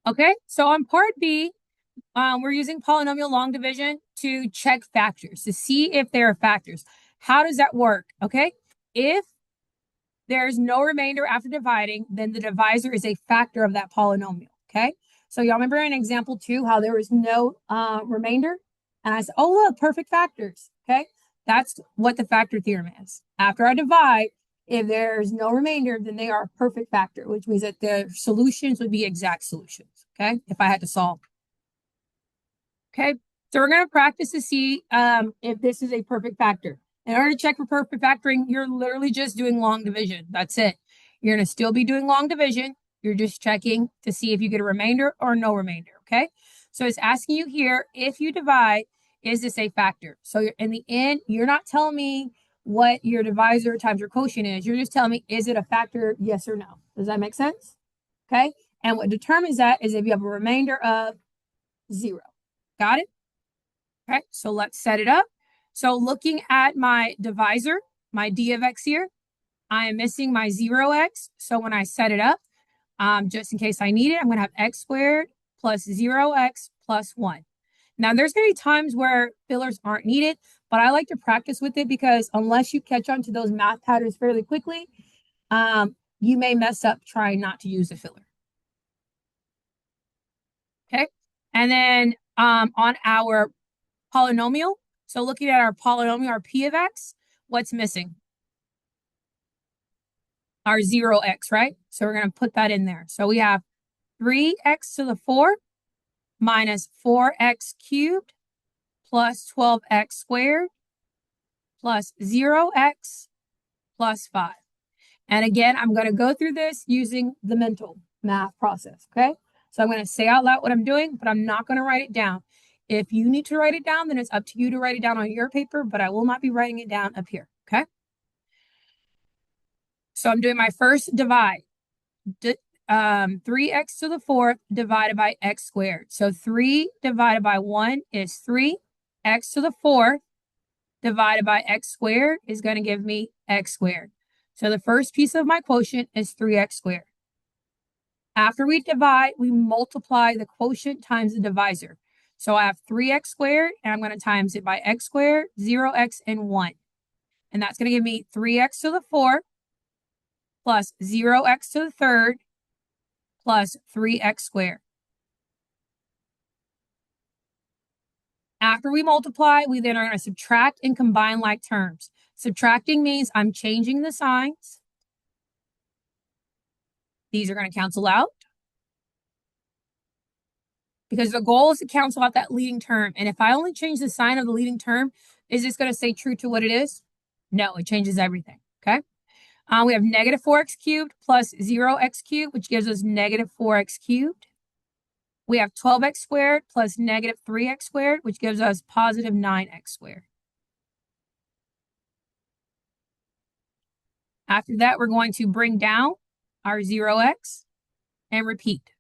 Okay, so on part B, we're using polynomial long division to check factors, to see if there are factors. How does that work? Okay, if there's no remainder after dividing, then the divisor is a factor of that polynomial. Okay, so y'all remember in example 2 how there was no remainder? And I said, oh, look, perfect factors. Okay, that's what the factor theorem is. After I divide, if there's no remainder, then they are a perfect factor, which means that the solutions would be exact solutions. Okay, if I had to solve. Okay, so we're going to practice to see if this is a perfect factor. In order to check for perfect factoring, you're literally just doing long division. That's it. You're going to still be doing long division. You're just checking to see if you get a remainder or no remainder. Okay, so it's asking you here, if you divide, is this a factor? So in the end, you're not telling me what your divisor times your quotient is. You're just telling me, is it a factor, yes or no? Does that make sense? Okay, and what determines that is if you have a remainder of 0. Got it? Okay, so let's set it up. So looking at my divisor, my d of x here, I am missing my 0x. So when I set it up, just in case I need it, I'm going to have x squared plus 0x plus 1. Now, there's going to be times where fillers aren't needed, but I like to practice with it because unless you catch on to those math patterns fairly quickly, you may mess up trying not to use a filler. Okay, and then on our polynomial, so looking at our polynomial, our p of x, what's missing? Our 0x, right? So we're going to put that in there. So we have 3x to the 4 minus 4x cubed plus 12x squared plus 0x plus 5. And again, I'm going to go through this using the mental math process, okay? So I'm going to say out loud what I'm doing, but I'm not going to write it down. If you need to write it down, then it's up to you to write it down on your paper, but I will not be writing it down up here, okay? So I'm doing my first divide. 3x to the 4th divided by x squared. So 3 divided by 1 is 3. X to the 4th divided by x squared is going to give me x squared. So the first piece of my quotient is 3x squared. After we divide, we multiply the quotient times the divisor. So I have 3x squared, and I'm going to times it by x squared, 0x, and 1. And that's going to give me 3x to the 4th plus 0x to the 3rd plus 3x squared. After we multiply, we then are going to subtract and combine like terms. Subtracting means I'm changing the signs. These are going to cancel out because the goal is to cancel out that leading term. And if I only change the sign of the leading term, is this going to stay true to what it is? No, it changes everything, okay? We have negative 4x cubed plus 0x cubed, which gives us negative 4x cubed. We have 12x squared plus negative 3x squared, which gives us positive 9x squared. After that, we're going to bring down our 0x and repeat.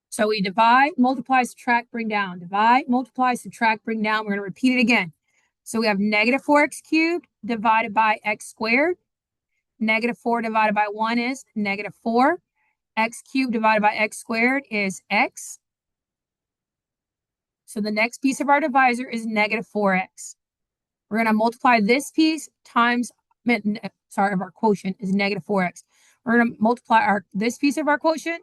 So we divide, multiply, subtract, bring down. Divide, multiply, subtract, bring down. We're going to repeat it again. So we have negative 4x cubed divided by x squared. Negative 4 divided by 1 is negative 4. X cubed divided by x squared is x. So the next piece of our divisor is negative 4x. We're going to multiply this piece times, of our quotient is negative 4x. We're going to multiply this piece of our quotient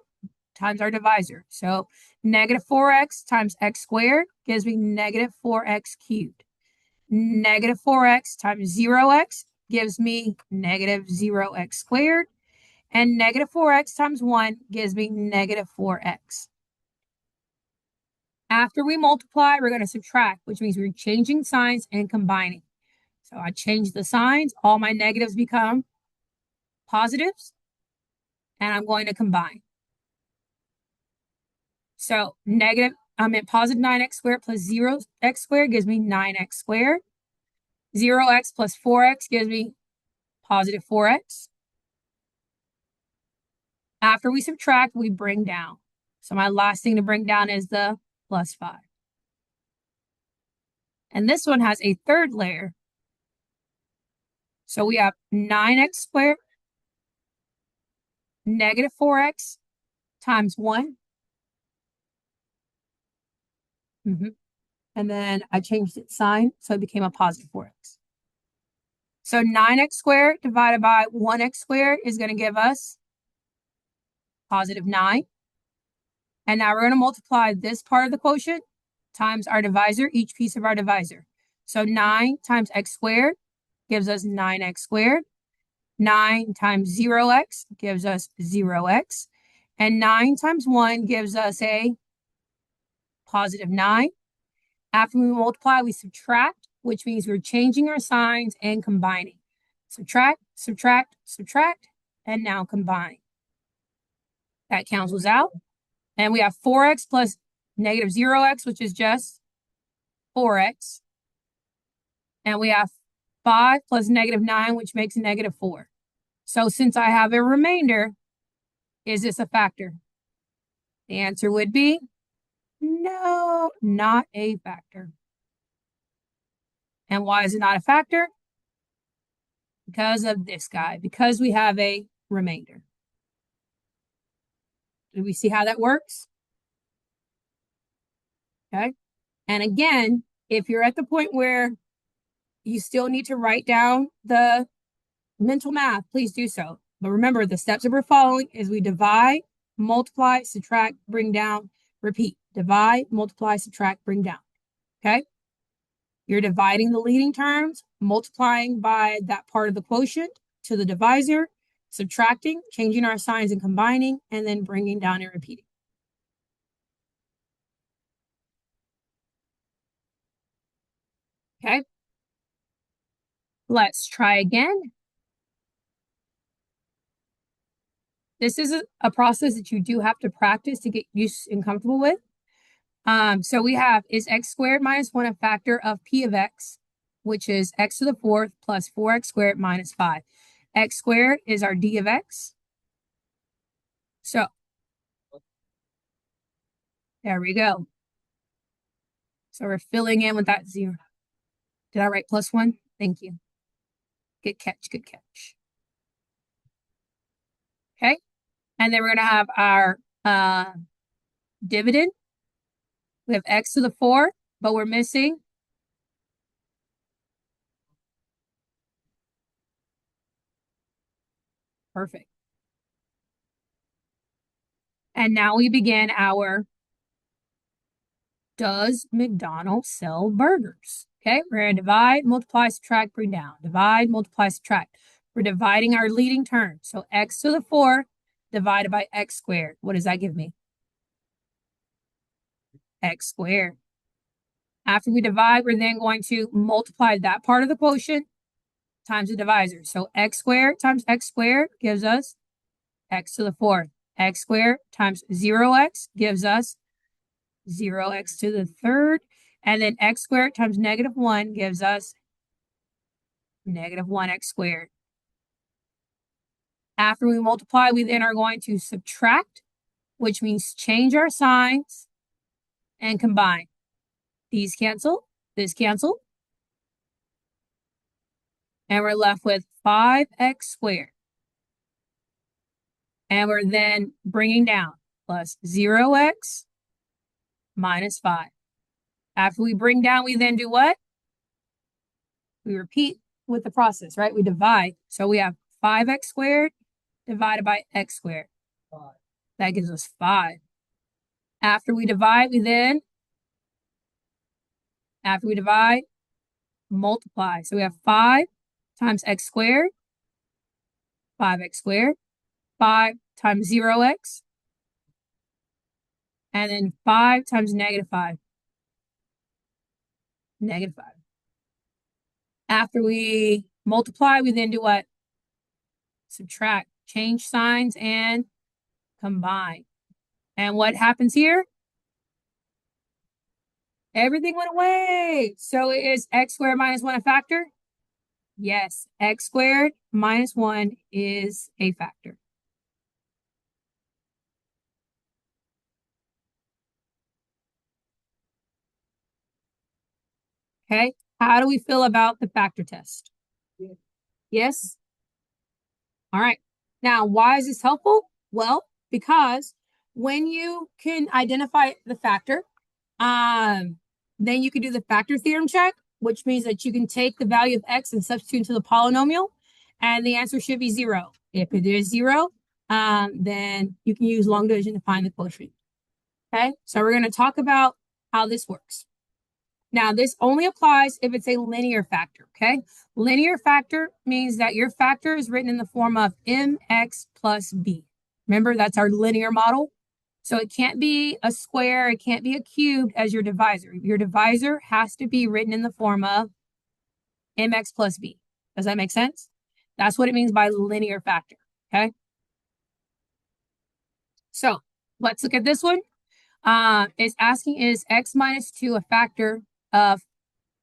times our divisor. So negative 4x times x squared gives me negative 4x cubed. Negative 4x times 0x gives me negative 0x squared. And negative 4x times 1 gives me negative 4x. After we multiply, we're going to subtract, which means we're changing signs and combining. So I change the signs. All my negatives become positives. And I'm going to combine. So positive 9x squared plus 0x squared gives me 9x squared. 0x plus 4x gives me positive 4x. After we subtract, we bring down. So my last thing to bring down is the plus 5. And this one has a third layer. So we have 9x squared. negative 4x times 1. And then I changed its sign, so it became a positive 4x. So 9x squared divided by 1x squared is going to give us positive 9. And now we're going to multiply this part of the quotient times our divisor, each piece of our divisor. So 9 times x squared gives us 9x squared. 9 times 0x gives us 0x. And 9 times 1 gives us a positive 9. After we multiply, we subtract, which means we're changing our signs and combining. Subtract, subtract, subtract, and now combine. That cancels out. And we have 4x plus negative 0x, which is just 4x. And we have 5 plus negative 9, which makes negative 4. So since I have a remainder, is this a factor? The answer would be no, not a factor. And why is it not a factor? Because of this guy, because we have a remainder. Do we see how that works? Okay. And again, if you're at the point where you still need to write down the mental math, please do so. But remember, the steps that we're following is we divide, multiply, subtract, bring down, repeat. Divide, multiply, subtract, bring down. Okay? You're dividing the leading terms, multiplying by that part of the quotient to the divisor, subtracting, changing our signs and combining, and then bringing down and repeating. Okay? Let's try again. This is a process that you do have to practice to get used and comfortable with. So we have, is x squared minus 1 a factor of p of x, which is x to the 4th plus 4x squared minus 5. X squared is our d of x. So there we go. So we're filling in with that 0. Did I write plus 1? Thank you. Good catch, good catch. Okay. And then we're going to have our dividend. We have x to the 4, but we're missing perfect. And now we begin our does McDonald's sell burgers? Okay, we're going to divide, multiply, subtract, bring down. Divide, multiply, subtract. We're dividing our leading term. So x to the 4 divided by x squared. What does that give me? X squared. After we divide, we're then going to multiply that part of the quotient times the divisor. So x squared times x squared gives us x to the 4th. X squared times 0x gives us 0x to the 3rd. And then x squared times negative 1 gives us negative 1x squared. After we multiply, we then are going to subtract, which means change our signs and combine. These cancel, this cancel. And we're left with 5x squared. And we're then bringing down plus 0x minus 5. After we bring down, we then do what? We repeat with the process, right? We divide. So we have 5x squared divided by x squared. 5. That gives us 5. After we divide, multiply. So we have 5 times x squared, 5x squared, 5 times 0x, and then 5 times negative 5. Negative 5. After we multiply, we then do what? Subtract, change signs, and combine. And what happens here? Everything went away. So is x squared minus 1 a factor? Yes, x squared minus 1 is a factor. Okay, how do we feel about the factor test? Yes? All right. Now, why is this helpful? Well, because when you can identify the factor, then you can do the factor theorem check, which means that you can take the value of x and substitute into the polynomial, and the answer should be 0. If it is 0, then you can use long division to find the quotient. Okay, so we're going to talk about how this works. Now, this only applies if it's a linear factor, okay? Linear factor means that your factor is written in the form of mx plus b. Remember, that's our linear model. So it can't be a square, it can't be a cubed as your divisor. Your divisor has to be written in the form of mx plus b. Does that make sense? That's what it means by linear factor, okay? So let's look at this one. It's asking, is x minus 2 a factor of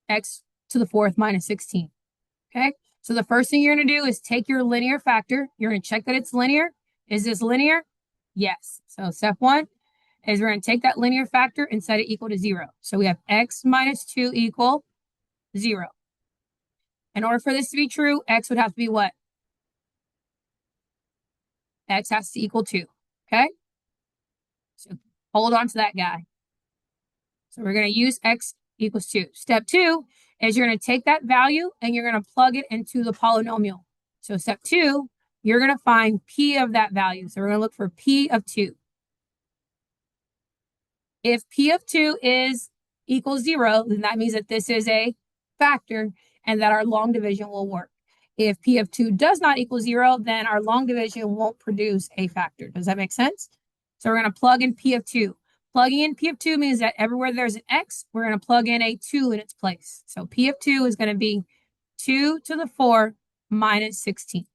x to the 4th minus 16? Okay, so the first thing you're going to do is take your linear factor. You're going to check that it's linear. Is this linear? Yes. So step 1 is we're going to take that linear factor and set it equal to 0. So we have x minus 2 equal 0. In order for this to be true, x would have to be what? X has to equal 2. Okay, so hold on to that guy. So we're going to use x equals 2. Step 2 is you're going to take that value and you're going to plug it into the polynomial. So step 2, you're going to find p of that value. So we're going to look for p of 2. If p of 2 is equals 0, then that means that this is a factor and that our long division will work. If p of 2 does not equal 0, then our long division won't produce a factor. Does that make sense? So we're going to plug in p of 2. Plugging in p of 2 means that everywhere there's an x, we're going to plug in a 2 in its place. So p of 2 is going to be 2 to the 4 minus 16.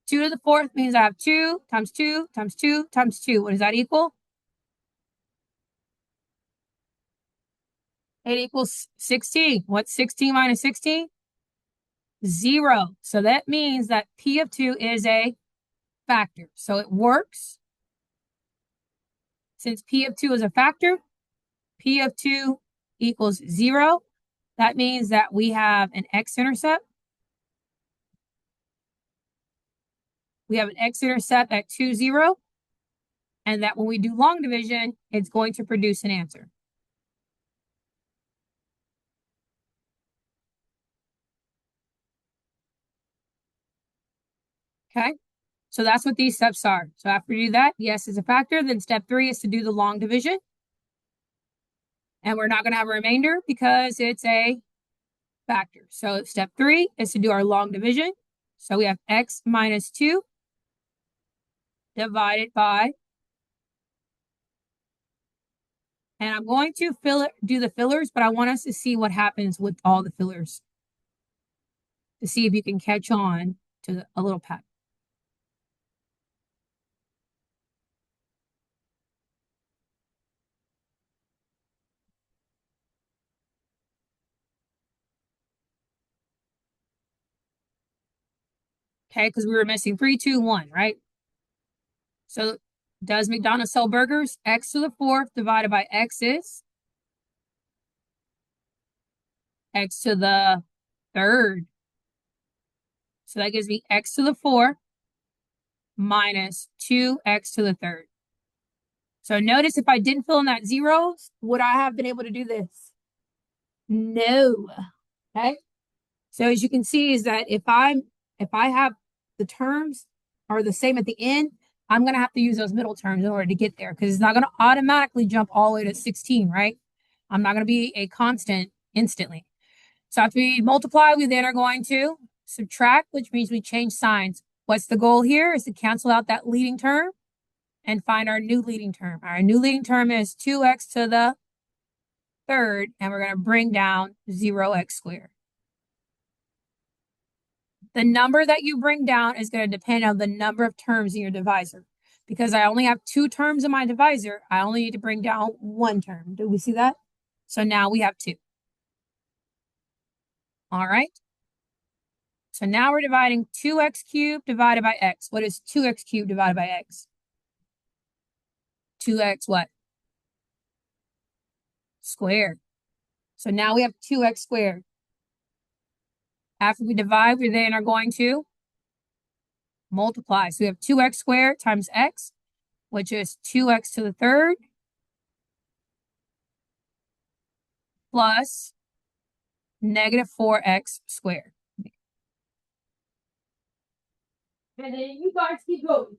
2 to the 4th means I have 2 times 2 times 2 times 2. What does that equal? It equals 16. What's 16 minus 16? 0. So that means that p of 2 is a factor. So it works. Since p of 2 is a factor, p of 2 equals 0. That means that we have an x-intercept. We have an x-intercept at 2, 0. And that when we do long division, it's going to produce an answer. Okay, so that's what these steps are. So after we do that, yes is a factor. Then step 3 is to do the long division. And we're not going to have a remainder because it's a factor. So step 3 is to do our long division. So we have x minus 2 divided by, and I'm going to do the fillers, but I want us to see what happens with all the fillers to see if you can catch on to a little pattern. Okay, because we were missing 3, 2, 1, right? So does McDonald's sell burgers? X to the 4th divided by x is x to the 3rd. So that gives me x to the 4 minus 2x to the 3rd. So notice if I didn't fill in that zeros, would I have been able to do this? No. Okay. So as you can see is that if I have the terms are the same at the end, I'm going to have to use those middle terms in order to get there because it's not going to automatically jump all the way to 16, right? I'm not going to be a constant instantly. So after we multiply, we then are going to subtract, which means we change signs. What's the goal here is to cancel out that leading term and find our new leading term. Our new leading term is 2x to the 3rd, and we're going to bring down 0x squared. The number that you bring down is going to depend on the number of terms in your divisor. Because I only have 2 terms in my divisor, I only need to bring down 1 term. Do we see that? So now we have 2. All right. So now we're dividing 2x cubed divided by x. What is 2x cubed divided by x? 2x what? Squared. So now we have 2x squared. After we divide, we then are going to multiply. So we have 2x squared times x, which is 2x to the third plus negative 4x squared. And then you guys keep going.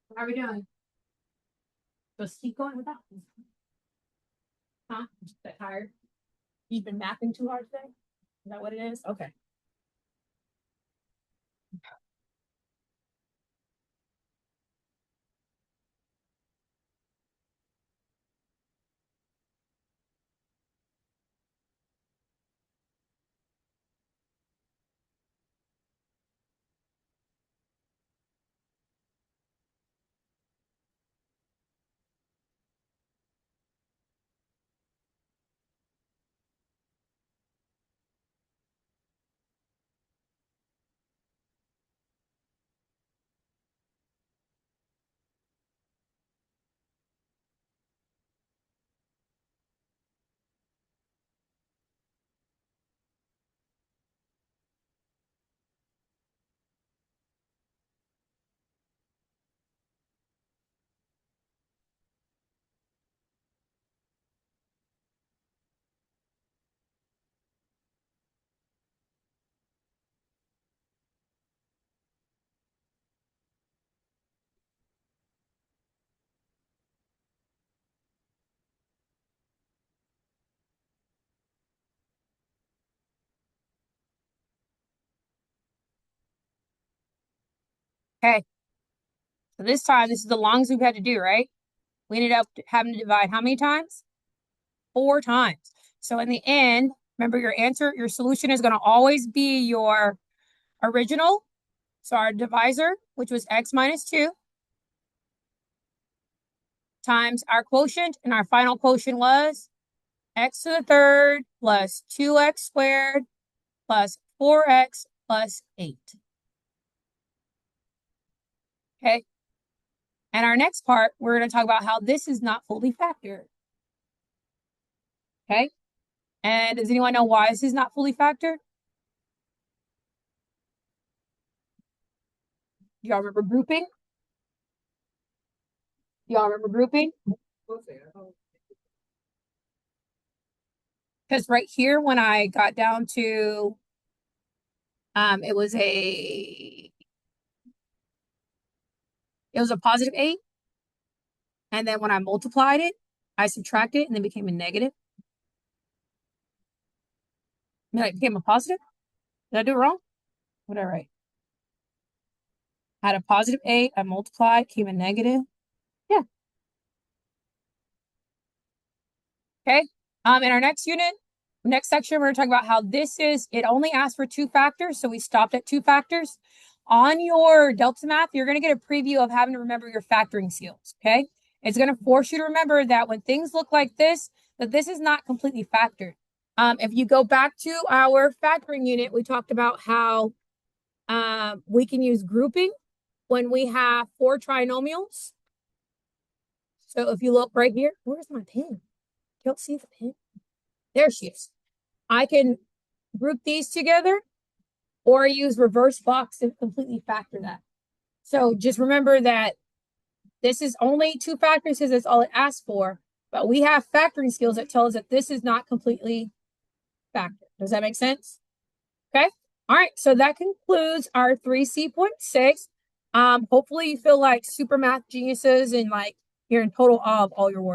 What are we doing? Just keep going with that. Huh? Just that tired? You've been mapping too hard today? Is that what it is? Okay. Okay. So this time, this is the longest we've had to do, right? We ended up having to divide how many times? 4 times. So in the end, remember your answer, your solution is going to always be your original. So our divisor, which was x minus 2, times our quotient, and our final quotient was x to the third plus 2x squared plus 4x plus 8. Okay. And our next part, we're going to talk about how this is not fully factored. Okay. And does anyone know why this is not fully factored? Do y'all remember grouping? Do y'all remember grouping? Because right here, when I got down to, it was a positive 8. And then when I multiplied it, I subtracted it and then became a negative. And then it became a positive. Did I do it wrong? What did I write? I had a positive 8, I multiplied, came a negative. Yeah. Okay. In our next unit, next section, we're going to talk about how this is, it only asks for 2 factors. So we stopped at 2 factors. On your Delta Math, you're going to get a preview of having to remember your factoring skills. Okay. It's going to force you to remember that when things look like this, that this is not completely factored. If you go back to our factoring unit, we talked about how we can use grouping when we have 4 trinomials. So if you look right here, where's my pen? Don't see the pen. There she is. I can group these together or use reverse box to completely factor that. So just remember that this is only 2 factors because that's all it asks for. But we have factoring skills that tell us that this is not completely factored. Does that make sense? Okay. All right. So that concludes our 3C.6. Hopefully you feel like super math geniuses and like you're in total awe of all your work.